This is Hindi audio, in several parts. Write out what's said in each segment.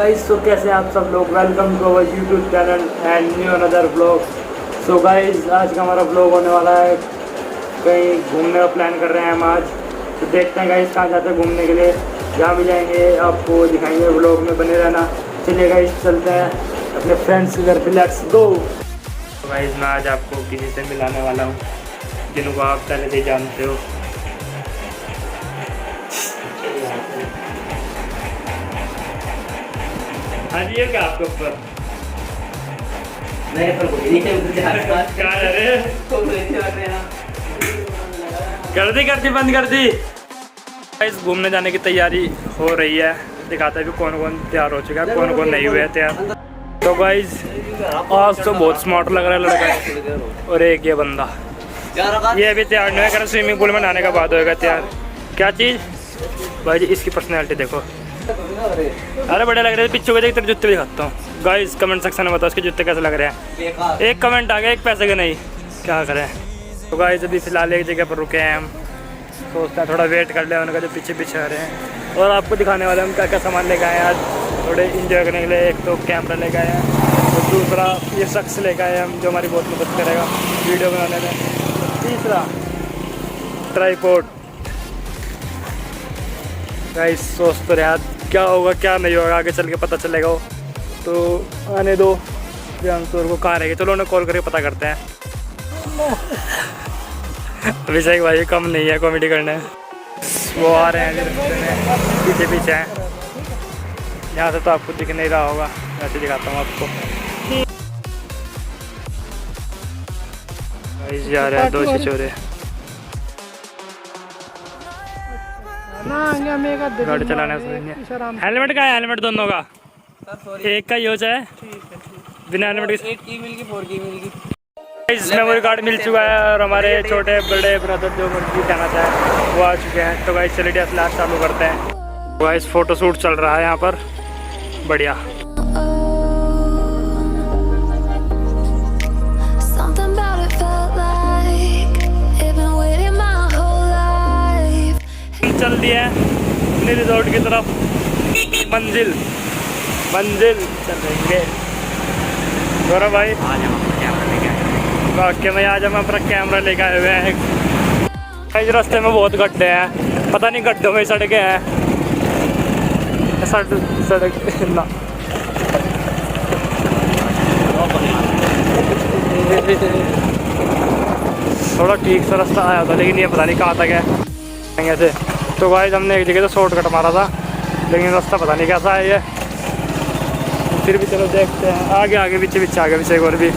गाइस, तो कैसे आप सब लोग, welcome to our YouTube channel and new another blog. So guys, आज का हमारा ब्लॉग होने वाला है, कहीं घूमने का प्लान कर रहे हैं हम आज। तो देखते हैं गाइस कहाँ जाते हैं घूमने के लिए, जहाँ भी जाएंगे आपको दिखाएंगे, ब्लॉग में बने रहना। चलिए गाइस चलते हैं अपने फ्रेंड्स के घर पे, लेट्स गो। तो गाइस मैं आज आपको किसी से मिलाने वाला हूँ जिनको आप पहले से जानते हो। हाँ जी, ये क्या आपके ऊपर कर दी बंद कर दी। इस घूमने जाने की तैयारी हो रही है, दिखाता है कि कौन कौन तैयार हो चुका है, कौन कौन नहीं हुए हैं तैयार। तो गाइस आज तो बहुत स्मार्ट लग रहा है लड़का, और एक ये बंदा, ये अभी तैयार नहीं है, स्विमिंग पूल में नहाने का बाद होएगा तैयार। क्या चीज़ भाई जी, इसकी पर्सनैलिटी देखो। अरे बड़े लग रहे थे, पिछू के देख तेरे जूते भी दिखाता हूँ। गाइस कमेंट सेक्शन में बताओ इसके जूते कैसे लग रहे हैं। एक कमेंट आ गया, एक पैसे का नहीं, क्या करें। तो गाइस अभी फिलहाल एक जगह पर रुके हैं हम, सोचते हैं थोड़ा वेट कर ले उनका जो पीछे पीछे आ रहे हैं, और आपको दिखाने वाले हम क्या क्या सामान लेके आए हैं आज थोड़े इंजॉय करने के लिए। एक तो कैमरा लेके आए हैं, और दूसरा ये शख्स लेके आए हैं हम जो हमारी बहुत मदद करेगा वीडियो बनाने में। तीसरा ट्राइपॉड। गाइस सोच तो रहा क्या होगा क्या नहीं होगा, आगे चल के पता चलेगा। तो आने दो जानसोर को, कहाँ रहेगी, चलो उन्हें कॉल करके पता करते हैं। अभिषेक भाई कम नहीं है कॉमेडी करने, वो आ रहे हैं रास्ते में, पीछे पीछे हैं। यहाँ से तो आपको दिख नहीं रहा होगा, ऐसे दिखाता हूँ आपको। गाइस जा रहे हैं दो छिछोरे, गाड़ी चलाने से। हेलमेट का है, हेलमेट दोनों का, एक का यूज है, बिना हेलमेट के। 8 की मिल गई, 4 की मिल गई। इस मेमोरी कार्ड मिल चुका है, और हमारे छोटे बड़े ब्रदर जो मर्जी कहना चाहे वो आ चुके हैं। तो गाइस चलिए DSLR चालू करते हैं। गाइस फोटो शूट चल रहा है यहाँ पर, बढ़िया। चल दिया है अपने रिजॉर्ट की तरफ, मंजिल चलेंगे। गौरव भाई वाकई में आज हम अपना कैमरा लेके आए हुए हैं। इस रास्ते में बहुत गड्ढे हैं, पता नहीं गड्ढों में सड़कें हैं, सड़क ना। थोड़ा ठीक सा रास्ता आया था, लेकिन ये पता नहीं कहाँ तक है ऐसे। तो गाइस हमने एक जगह तो शॉर्टकट मारा था, लेकिन रास्ता पता नहीं कैसा है ये। फिर भी चलो देखते हैं, आगे आगे पीछे पीछे आगे पीछे और भी।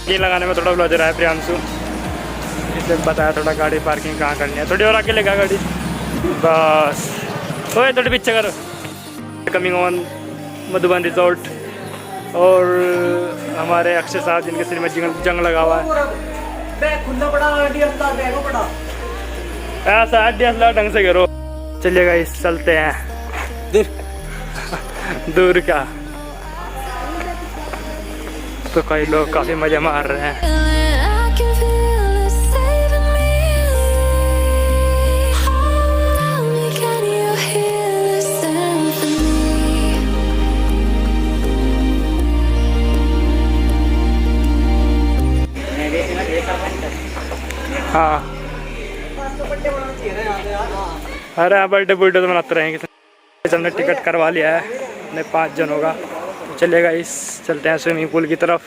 ये लगाने में थोड़ा ब्लॉजर है प्रियांशु, इसे बताया थोड़ा गाड़ी पार्किंग कहाँ करनी है, थोड़ी और आगे लेगा गाड़ी बस। ओए थोड़ी पीछे करो। कमिंग ऑन मधुबन रिजॉर्ट, और हमारे अक्षय साहब जिनके सिर में जंग लगा हुआ है। ऐसा DSLR ढंग से करो। चलिएगा इस चलते हैं दूर क्या, तो कई लोग काफ़ी मज़े मार रहे हैं। हाँ अरे हाँ बर्थडे बर्थडे तो मनाते रहेंगे। हमने टिकट करवा लिया है अपने 5 जनों का। तो चलेगा इस चलते हैं स्विमिंग पूल की तरफ।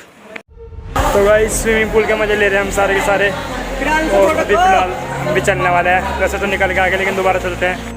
तो भाई स्विमिंग पूल के मज़े ले रहे हैं हम सारे के सारे। और अभी फिलहाल हम भी चलने वाले हैं, वैसे तो निकल के आगे लेकिन दोबारा चलते हैं।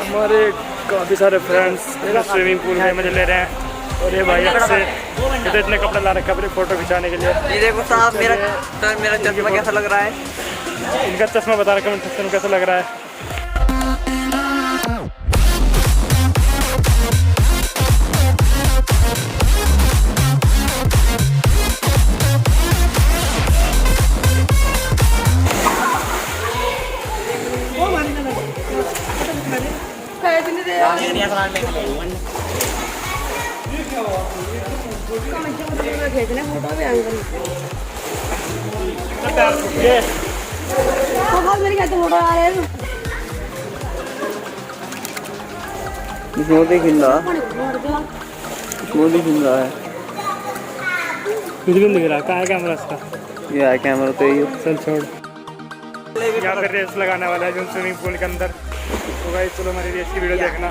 हमारे काफ़ी सारे फ्रेंड्स स्विमिंग पूल में मजे ले रहे हैं। और ये भाई से तो इतने कपड़े ला रखे अपनी फ़ोटो खिंचाने के लिए। ये देखो साहब मेरा चश्मा कैसा लग रहा है। इनका चश्मा बता रखा है कैसा लग रहा है। मोदी खिल रहा है। कुछ भी नहीं दिख रहा। कहाँ है कैमरा इसका? ये है कैमरा तो ये। चल छोड़। यहाँ पे रेस लगाने वाला है जो स्विमिंग पूल के अंदर। तो भाई चलो हमारी रेस की वीडियो देखना।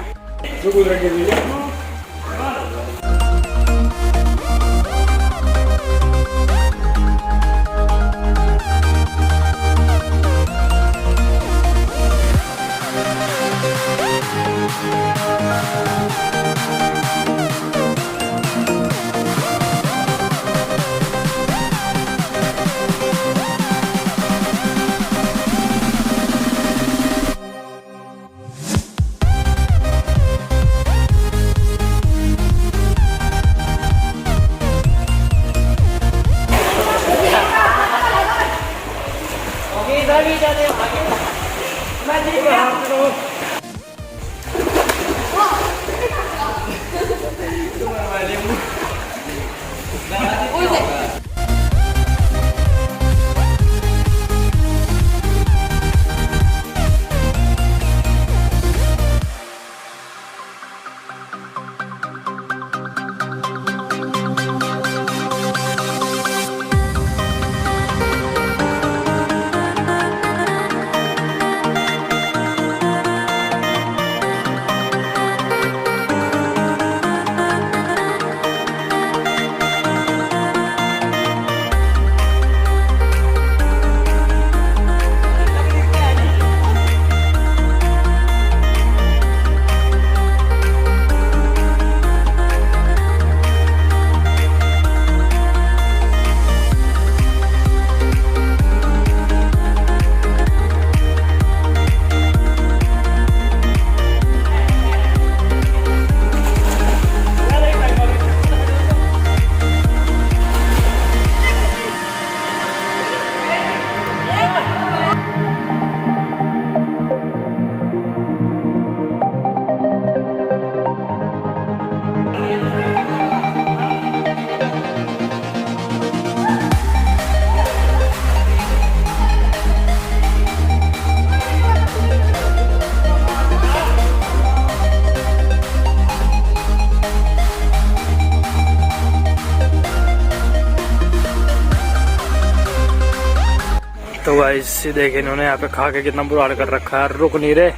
तो गाइस ये देखिए इन्होंने यहाँ पे खा के कितना बुरा हाल कर रखा है, रुक नहीं रहे,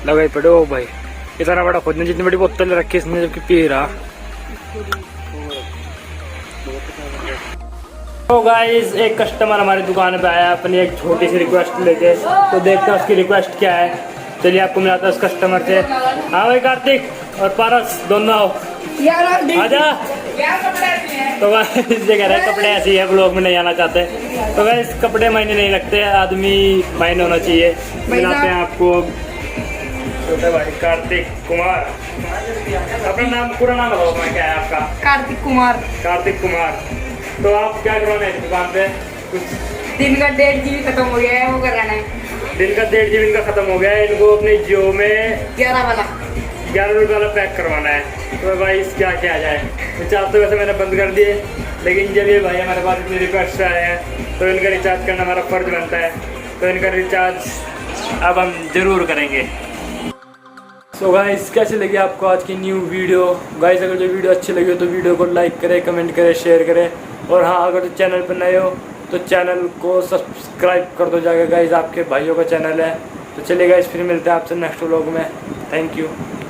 लगा ही पड़े। ओ भाई इतना बड़ा खुद ने जितनी बड़ी बोतल रखी इसने जबकि पी रहा। तो गाइस एक कस्टमर हमारी दुकान पे आया अपनी एक छोटी सी रिक्वेस्ट लेके, तो देखते हैं उसकी रिक्वेस्ट क्या है। चलिए आपको मिलाता है उस कस्टमर से। हाँ भाई कार्तिक और पारस दोनों आओ, आजा। तो गाइस ये कह रहे हैं कपड़े ऐसे ही है, ब्लॉग में नहीं आना चाहते। तो गाइस कपड़े मायने नहीं लगते, आदमी मायने होना चाहिए। मिलाते हैं आपको छोटे भाई कार्तिक कुमार। अपना नाम पूरा नाम बताओ क्या है आपका? कार्तिक कुमार। कार्तिक कुमार। तो आप क्या करवाना है दुकान पे? कुछ दिन का 1.5 GB खत्म हो गया है, वो कराना है। दिन का 1.5 GB इनका खत्म हो गया है, इनको अपने जियो में 11 वाला 11 रुपये वाला पैक करवाना है। तो भाई इस क्या किया जाए? रिचार्ज तो वैसे मैंने बंद कर दिए, लेकिन जब ये भाई हमारे पास इतनी रिक्वेस्ट आए हैं तो इनका रिचार्ज करना हमारा फर्ज बनता है। तो इनका रिचार्ज अब हम ज़रूर करेंगे। सो गाइस कैसी लगी आपको आज की न्यू वीडियो? गाइस अगर जो वीडियो अच्छी लगी हो तो वीडियो को लाइक करें, कमेंट करें, शेयर करें। और हाँ अगर तो चैनल पर नए हो तो चैनल को सब्सक्राइब कर दो जाएगा गाइस, आपके भाइयों का चैनल है। तो चलिए गाइस फिर मिलते हैं आपसे नेक्स्ट व्लॉग में। Thank you.